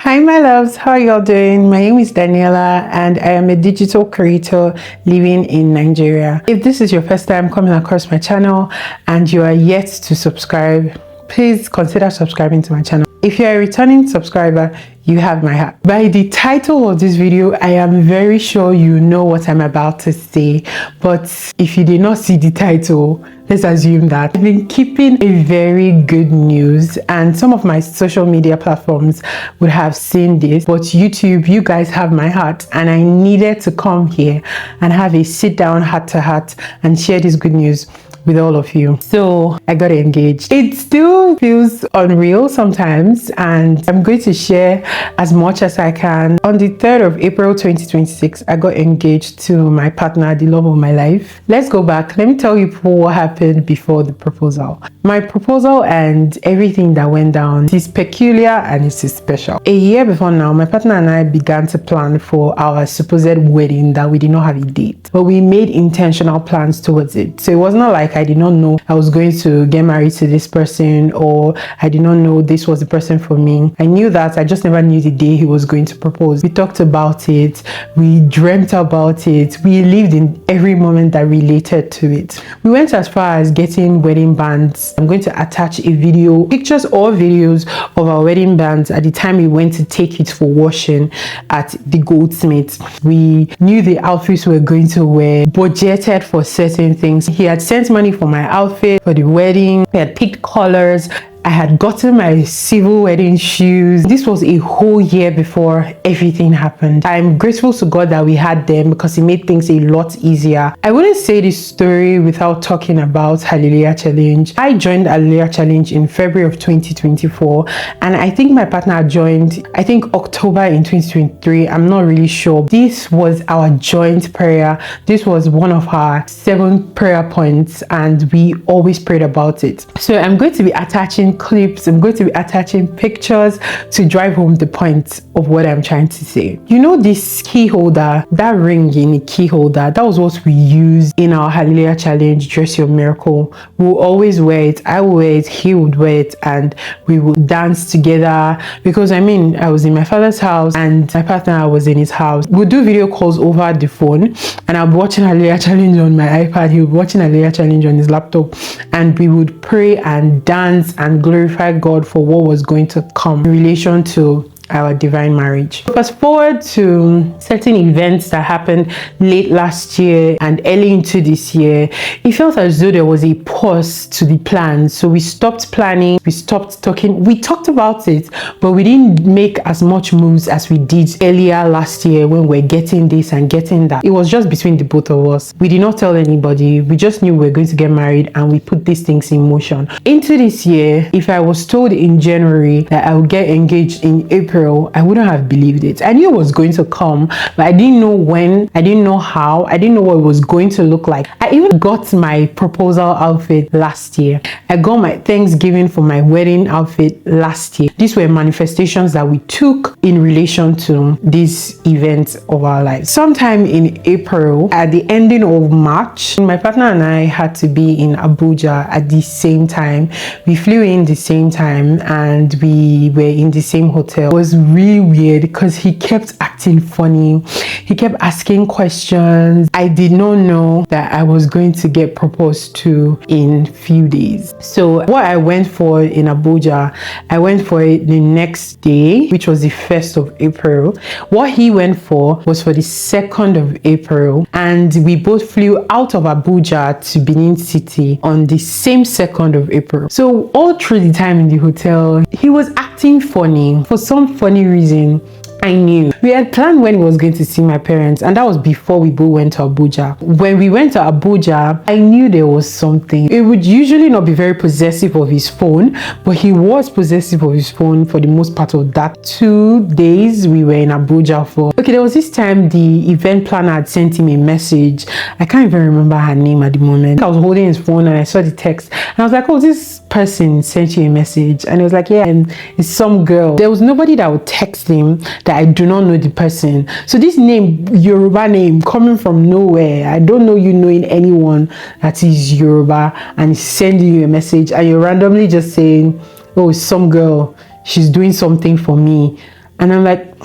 Hi my loves, how are y'all doing? My name is Daniella and I am a digital creator living in Nigeria. If this is your first time coming across my channel and you are yet to subscribe, please consider subscribing to my channel. If you're a returning subscriber, you have my heart. By the title of this video, I am very sure you know what I'm about to say, but if you did not see the title, let's assume that I've been keeping a very good news, and some of my social media platforms would have seen this, but YouTube, you guys have my heart, and I needed to come here and have a sit down heart to heart and share this good news with all of you. So I got engaged. It still feels unreal sometimes, and I'm going to share as much as I can. On the 3rd of April 2026, I got engaged to my partner, the love of my life. Let's go back. Let me tell you what happened before the proposal. My proposal and everything that went down is peculiar and it is special. A year before now, my partner and I began to plan for our supposed wedding that we did not have a date, but we made intentional plans towards it. So it was not like I did not know I was going to get married to this person, or I did not know this was the person for me. I knew that, I just never knew the day he was going to propose. We talked about it, we dreamt about it, we lived in every moment that related to it. We went as far as getting wedding bands. I'm going to attach a video, pictures or videos of our wedding bands at the time we went to take it for washing at the goldsmith. We knew the outfits we were going to wear, budgeted for certain things. He had sent money for my outfit for the wedding. We had picked colors. I had gotten my civil wedding shoes. This was a whole year before everything happened. I'm grateful to God that we had them because it made things a lot easier. I wouldn't say this story without talking about Hallelujah Challenge. I joined Hallelujah Challenge in February of 2024, and I think my partner joined, I think October in 2023. I'm not really sure. This was our joint prayer. This was one of our 7 prayer points, and we always prayed about it. So I'm going to be attaching clips, I'm going to be attaching pictures to drive home the point of what I'm trying to say. You know, this key holder, that ring in the key holder, that was what we used in our Hallelujah Challenge Dress Your Miracle. We'll always wear it. I would wear it, he would wear it, and we would dance together, because I was in my father's house and my partner was in his house. We'll do video calls over the phone, and I'll be watching Hallelujah Challenge on my iPad, he would be watching Hallelujah Challenge on his laptop, and we would pray and dance and glorify God for what was going to come in relation to our divine marriage. Fast forward to certain events that happened late last year and early into this year. It felt as though there was a pause to the plan. So we stopped planning, we stopped talking. We talked about it, but we didn't make as much moves as we did earlier last year when we're getting this and getting that. It was just between the both of us. We did not tell anybody. We just knew we were going to get married, and we put these things in motion. Into this year, if I was told in January that I would get engaged in April, I wouldn't have believed it. I knew it was going to come, but I didn't know when, I didn't know how, I didn't know what it was going to look like. I even got my proposal outfit last year. I got my Thanksgiving for my wedding outfit last year. These were manifestations that we took in relation to these events of our lives. Sometime in April, at the ending of March, my partner and I had to be in Abuja at the same time. We flew in the same time and we were in the same hotel. It was really weird because he kept acting funny. He kept asking questions. I did not know that I was going to get proposed to in few days. So what I went for in Abuja, I went for it the next day, which was the 1st of April. What he went for was for the 2nd of April, and we both flew out of Abuja to Benin City on the same 2nd of April. So all through the time in the hotel, he was acting funny. For some funny reason, I knew. We had planned when he was going to see my parents, and that was before we both went to Abuja. When we went to Abuja, I knew there was something. It would usually not be very possessive of his phone, but he was possessive of his phone for the most part of that 2 days we were in Abuja for. Okay, there was this time the event planner had sent him a message. I can't even remember her name at the moment. I was holding his phone and I saw the text, and I was like, oh, this person sent you a message. And it was like, yeah, and it's some girl. There was nobody that would text him that I do not know the person. So this name, Yoruba name, coming from nowhere, I don't know you knowing anyone that is Yoruba and sending you a message, and you're randomly just saying, oh, it's some girl, she's doing something for me. And I'm like,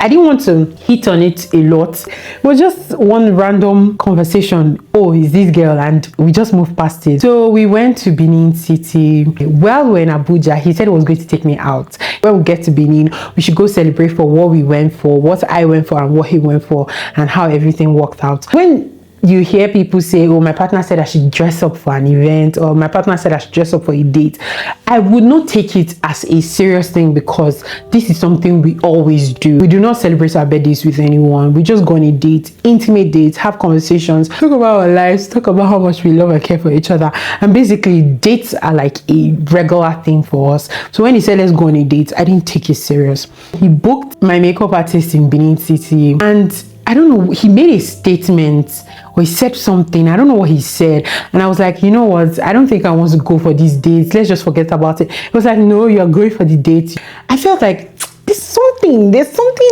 I didn't want to hit on it a lot. It was just one random conversation. Oh, is this girl? And we just moved past it. So we went to Benin City. While we're in Abuja, he said he was going to take me out. When we get to Benin, we should go celebrate for what we went for, what I went for, and what he went for, and how everything worked out. When you hear people say, oh, my partner said I should dress up for an event, or my partner said I should dress up for a date, I would not take it as a serious thing, because this is something we always do. We do not celebrate our birthdays with anyone. We just go on a date, intimate dates, have conversations, talk about our lives, talk about how much we love and care for each other. And basically, dates are like a regular thing for us. So when he said let's go on a date, I didn't take it serious. He booked my makeup artist in Benin City, and I don't know, he made a statement or he said something. I don't know what he said. And I was like, you know what? I don't think I want to go for these dates. Let's just forget about it. He was like, no, you're going for the date. I felt like there's something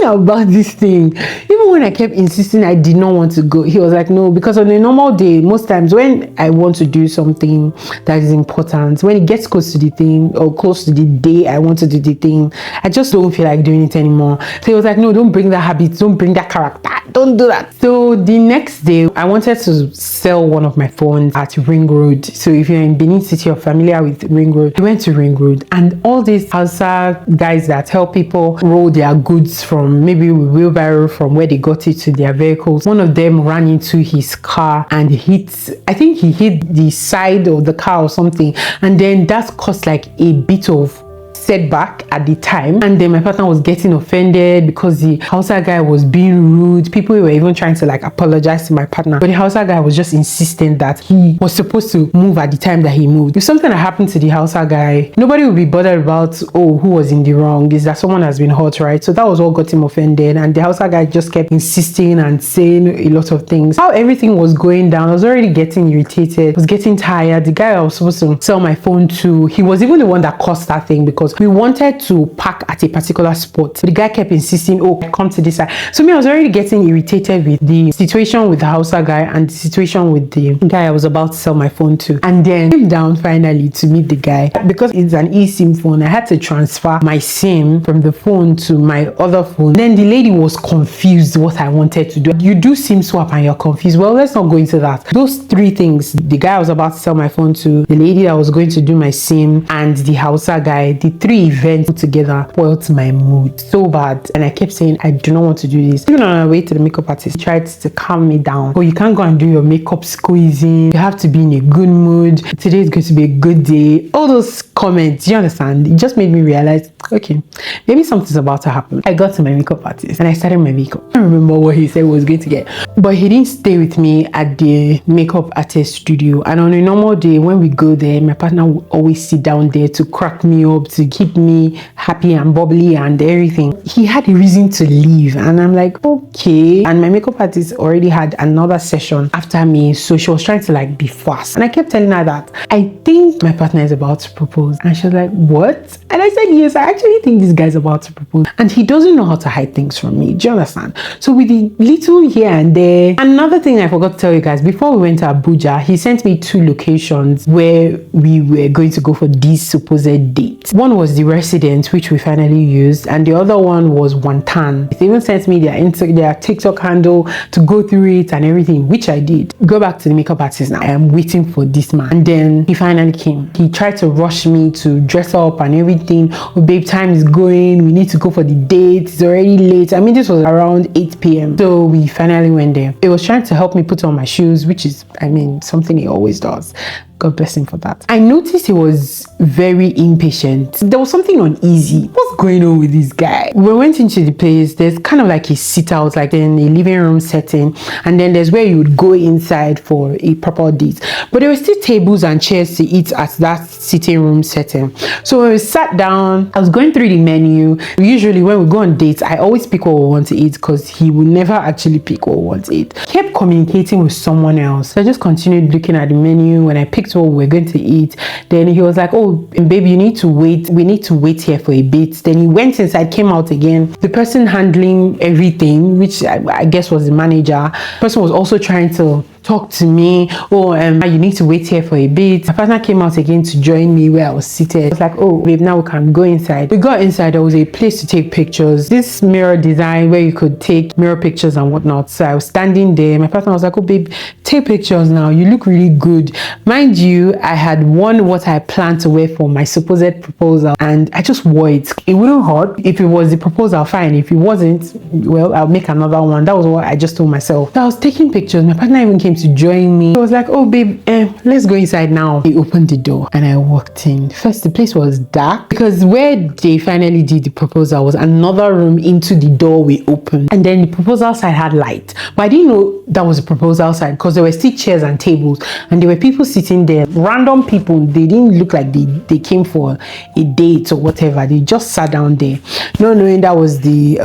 about this thing. Even when I kept insisting I did not want to go, he was like, no, because on a normal day, most times when I want to do something that is important, when it gets close to the thing or close to the day I want to do the thing, I just don't feel like doing it anymore. So he was like, no, don't bring that habit, don't bring that character, don't do that. So the next day, I wanted to sell one of my phones at Ring Road. So if you're in Benin City or familiar with Ring Road, we went to Ring Road, and all these Hausa guys that help people roll their goods from maybe wheelbarrow from where they got it to their vehicles. One of them ran into his car and I think he hit the side of the car or something, and then that caused like a bit of setback at the time. And then my partner was getting offended because the Hausa guy was being rude. People were even trying to like apologize to my partner, but the Hausa guy was just insistent that he was supposed to move at the time that he moved. If something had happened to the Hausa guy, nobody would be bothered about, oh, who was in the wrong, is that someone has been hurt, right? So that was what got him offended, and the Hausa guy just kept insisting and saying a lot of things. How everything was going down, I was already getting irritated, I was getting tired. The guy I was supposed to sell my phone to, he was even the one that caused that thing, because we wanted to park at a particular spot. The guy kept insisting, oh, come to this side. So me, I was already getting irritated with the situation with the Hausa guy and the situation with the guy I was about to sell my phone to. And then came down finally to meet the guy. Because it's an eSIM phone, I had to transfer my SIM from the phone to my other phone. Then the lady was confused what I wanted to do. You do SIM swap and you're confused. Well, let's not go into that. Those three things, the guy I was about to sell my phone to, the lady that was going to do my SIM, and the Hausa guy, the three events put together spoiled my mood so bad. And I kept saying, I do not want to do this. Even on our way to the makeup artist, he tried to calm me down. Oh, you can't go and do your makeup squeezing. You have to be in a good mood. Today is going to be a good day. All those comments, you understand? It just made me realize, okay, maybe something's about to happen. I got to my makeup artist and I started my makeup. I don't remember what he said was going to get, but he didn't stay with me at the makeup artist studio. And on a normal day, when we go there, my partner would always sit down there to crack me up, to keep me happy and bubbly and everything. He had a reason to leave, and I'm like, okay. And my makeup artist already had another session after me, so she was trying to like be fast. And I kept telling her that I think my partner is about to propose, and she was like, what? And I said, yes, I actually think this guy's about to propose, and he doesn't know how to hide things from me. Do you understand? So with the little here and there. Another thing I forgot to tell you guys, before we went to Abuja, he sent me 2 locations where we were going to go for these supposed dates. One was the residence, which we finally used, and the other one was Wantan. They even sent me their TikTok handle to go through it and everything, which I did. Go back to the makeup artist now. I am waiting for this man. And then he finally came. He tried to rush me to dress up and everything. Oh, babe, time is going. We need to go for the date. It's already late. I mean, this was around 8 p.m. So we finally went there. It was trying to help me put on my shoes, which is, I mean, something he always does. God bless him for that. I noticed he was very impatient. There was something uneasy. What's going on with this guy? We went into the place. There's kind of like a sit out, like in a living room setting, and then there's where you would go inside for a proper date. But there were still tables and chairs to eat at that sitting room setting. So when we sat down, I was going through the menu. Usually when we go on dates, I always pick what we want to eat, because he would never actually pick what we want to eat. He kept communicating with someone else. So I just continued looking at the menu. When I picked what we're going to eat, then he was like, oh baby, you need to wait, we need to wait here for a bit. Then he went inside, came out again. The person handling everything, which I guess was the manager, the person was also trying to talk to me. Oh, you need to wait here for a bit. My partner came out again to join me where I was seated. I was like, oh babe, now we can go inside. We got inside. There was a place to take pictures, this mirror design where you could take mirror pictures and whatnot. So I was standing there. My partner was like, oh babe, take pictures now, you look really good. Mind you, I had worn what I planned to wear for my supposed proposal, and I just wore it. It wouldn't hurt. If it was the proposal, fine. If it wasn't, well, I'll make another one. That was what I just told myself. So I was taking pictures. My partner even came to join me. I was like, oh babe, let's go inside now. He opened the door and I walked in. First, the place was dark because where they finally did the proposal was another room into the door we opened, and then the proposal side had light, but I didn't know that was the proposal side because there were still chairs and tables, and there were people sitting there, random people. They didn't look like they came for a date or whatever. They just sat down there, not knowing that was the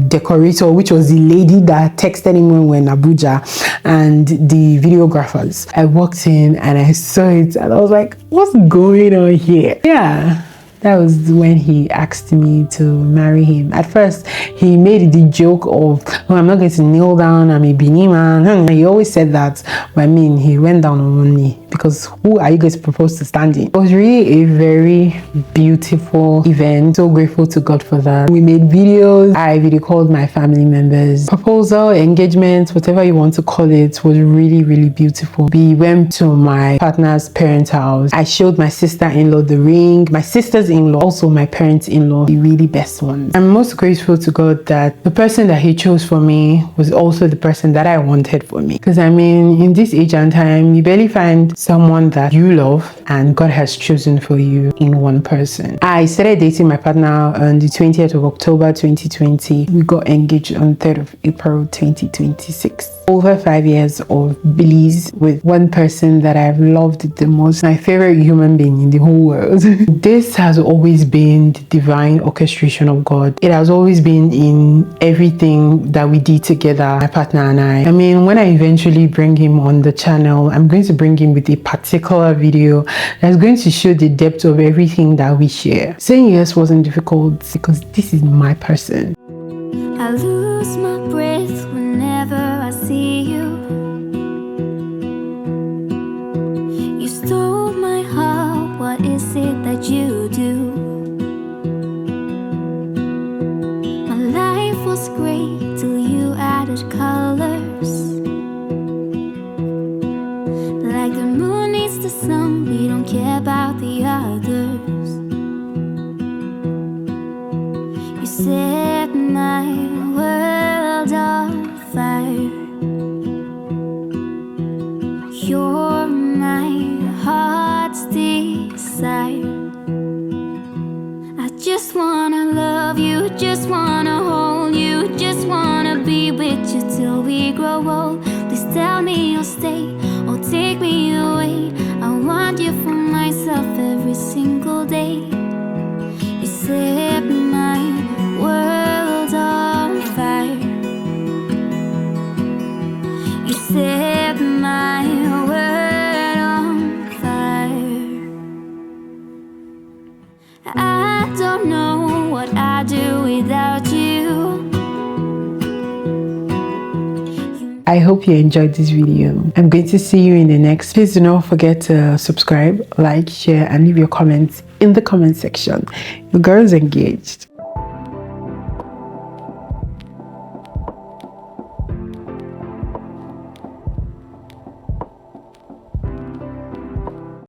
decorator, which was the lady that texted him when we were in Abuja, and the videographers. I walked in and I saw it and I was like, what's going on here? Yeah, that was when he asked me to marry him. At first, he made the joke of, oh, I'm not going to kneel down, I'm a Bini man. He always said that, but I mean, he went down on one knee, because who are you going to propose to standing? It was really a very beautiful event. So grateful to God for that. We made videos. I video called my family members. Proposal, engagement, whatever you want to call it, was really, really beautiful. We went to my partner's parents' house. I showed my sister-in-law the ring, my sister's-in-law, also my parents-in-law, the really best ones. I'm most grateful to God that the person that he chose for me was also the person that I wanted for me. Because I mean, in this age and time, you barely find someone that you love and God has chosen for you in one person. I started dating my partner on the 20th of October 2020. We got engaged on 3rd of April 2026. Over 5 years of bliss with one person that I've loved the most, my favorite human being in the whole world. This has always been the divine orchestration of God. It has always been in everything that we did together, my partner and I. I mean, when I eventually bring him on the channel, I'm going to bring him with a particular video that's going to show the depth of everything that we share. Saying yes wasn't difficult because this is my person. I lose my breath whenever I see you. You stole my heart, what is it that you do? My life was great till you added colors. Like the moon needs the sun, we don't care about the others. You set my world on fire. You're my heart's desire. I just wanna love you, just wanna hold you, just wanna be with you till we grow old. Please tell me you'll stay or take me away. I want you for myself every single day. You set my world on fire. You set my world on fire. I don't know what I'd do without you. I hope you enjoyed this video. I'm going to see you in the next. Please do not forget to subscribe, like, share, and leave your comments in the comment section. Your girl's engaged.